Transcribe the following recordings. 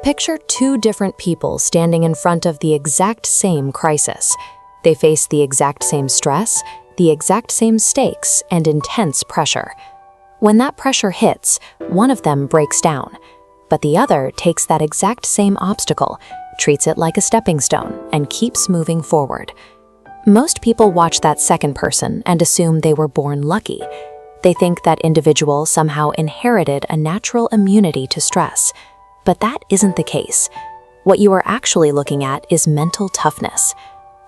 Picture two different people standing in front of the exact same crisis. They face the exact same stress, the exact same stakes, and intense pressure. When that pressure hits, one of them breaks down, but the other takes that exact same obstacle, treats it like a stepping stone, and keeps moving forward. Most people watch that second person and assume they were born lucky. They think that individual somehow inherited a natural immunity to stress. But that isn't the case. What you are actually looking at is mental toughness.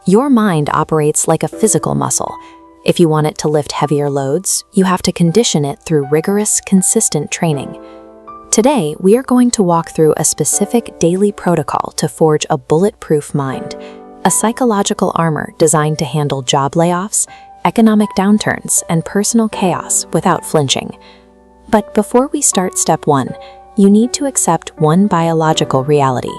Your mind operates like a physical muscle. If you want it to lift heavier loads, you have to condition it through rigorous, consistent training. Today, we are going to walk through a specific daily protocol to forge a bulletproof mind, a psychological armor designed to handle job layoffs, economic downturns, and personal chaos without flinching. But before we start step 1, you need to accept one biological reality.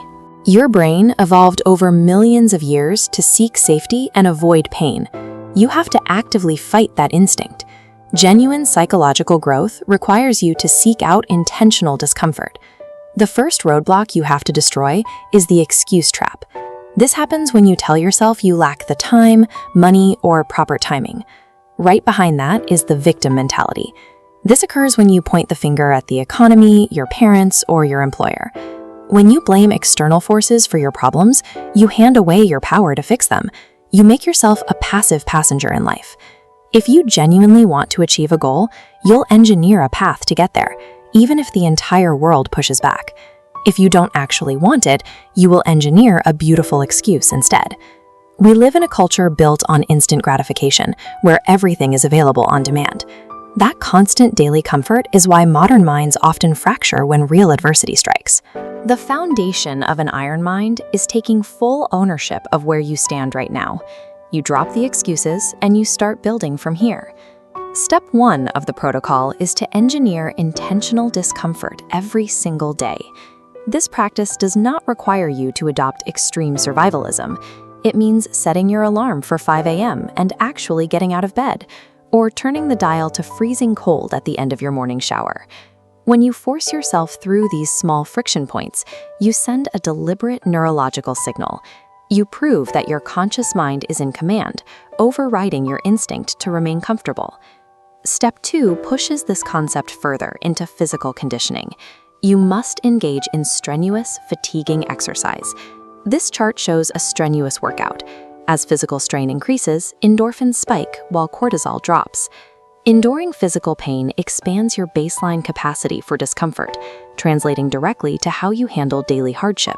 Your brain evolved over millions of years to seek safety and avoid pain. You have to actively fight that instinct. Genuine psychological growth requires you to seek out intentional discomfort. The first roadblock you have to destroy is the excuse trap. This happens when you tell yourself you lack the time, money, or proper timing. Right behind that is the victim mentality. This occurs when you point the finger at the economy, your parents, or your employer. When you blame external forces for your problems, you hand away your power to fix them. You make yourself a passive passenger in life. If you genuinely want to achieve a goal, you'll engineer a path to get there, even if the entire world pushes back. If you don't actually want it, you will engineer a beautiful excuse instead. We live in a culture built on instant gratification, where everything is available on demand. That constant daily comfort is why modern minds often fracture when real adversity strikes. The foundation of an iron mind is taking full ownership of where you stand right now. You drop the excuses and you start building from here. Step 1 of the protocol is to engineer intentional discomfort every single day. This practice does not require you to adopt extreme survivalism. It means setting your alarm for 5 a.m. and actually getting out of bed, or turning the dial to freezing cold at the end of your morning shower. When you force yourself through these small friction points, you send a deliberate neurological signal. You prove that your conscious mind is in command, overriding your instinct to remain comfortable. Step 2 pushes this concept further into physical conditioning. You must engage in strenuous, fatiguing exercise. This chart shows a strenuous workout. As physical strain increases, endorphins spike while cortisol drops. Enduring physical pain expands your baseline capacity for discomfort, translating directly to how you handle daily hardship.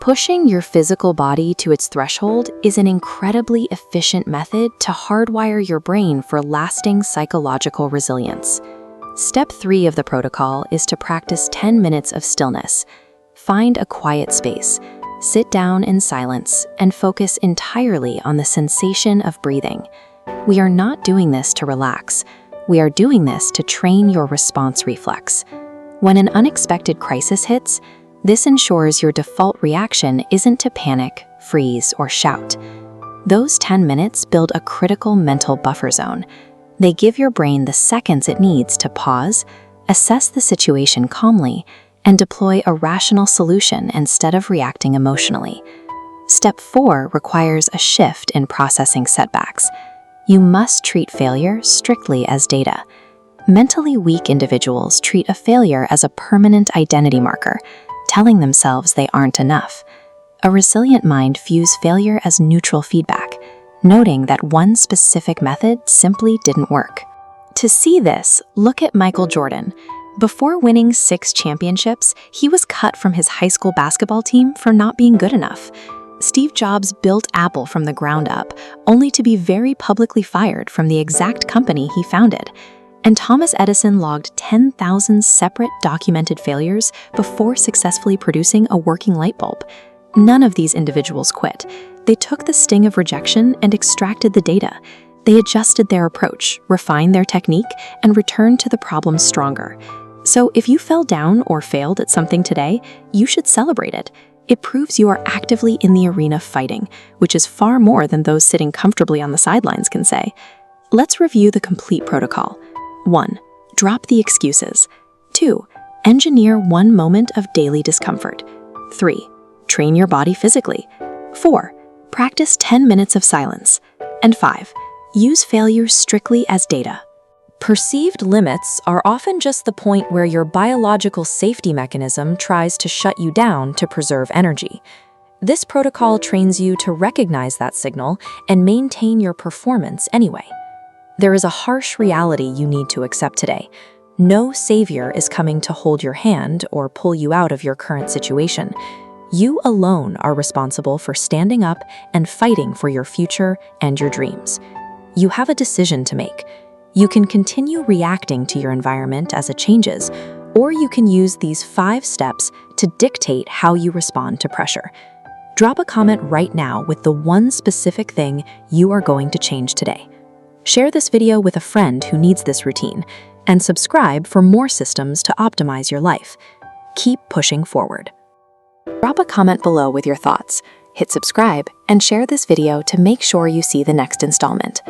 Pushing your physical body to its threshold is an incredibly efficient method to hardwire your brain for lasting psychological resilience. Step 3 of the protocol is to practice 10 minutes of stillness. Find a quiet space. Sit down in silence and focus entirely on the sensation of breathing. We are not doing this to relax. We are doing this to train your response reflex. When an unexpected crisis hits, this ensures your default reaction isn't to panic, freeze, or shout. Those 10 minutes build a critical mental buffer zone. They give your brain the seconds it needs to pause, assess the situation calmly, and deploy a rational solution instead of reacting emotionally. Step 4 requires a shift in processing setbacks. You must treat failure strictly as data. Mentally weak individuals treat a failure as a permanent identity marker, telling themselves they aren't enough. A resilient mind views failure as neutral feedback, noting that one specific method simply didn't work. To see this, look at Michael Jordan. Before winning 6 championships, he was cut from his high school basketball team for not being good enough. Steve Jobs built Apple from the ground up, only to be very publicly fired from the exact company he founded. And Thomas Edison logged 10,000 separate documented failures before successfully producing a working light bulb. None of these individuals quit. They took the sting of rejection and extracted the data. They adjusted their approach, refined their technique, and returned to the problem stronger. So if you fell down or failed at something today, you should celebrate it. It proves you are actively in the arena fighting, which is far more than those sitting comfortably on the sidelines can say. Let's review the complete protocol. 1. Drop the excuses. 2. Engineer one moment of daily discomfort. 3. Train your body physically. 4. Practice 10 minutes of silence. And 5. Use failures strictly as data. Perceived limits are often just the point where your biological safety mechanism tries to shut you down to preserve energy. This protocol trains you to recognize that signal and maintain your performance anyway. There is a harsh reality you need to accept today. No savior is coming to hold your hand or pull you out of your current situation. You alone are responsible for standing up and fighting for your future and your dreams. You have a decision to make. You can continue reacting to your environment as it changes, or you can use these 5 steps to dictate how you respond to pressure. Drop a comment right now with the one specific thing you are going to change today. Share this video with a friend who needs this routine, and subscribe for more systems to optimize your life. Keep pushing forward. Drop a comment below with your thoughts, hit subscribe, and share this video to make sure you see the next installment.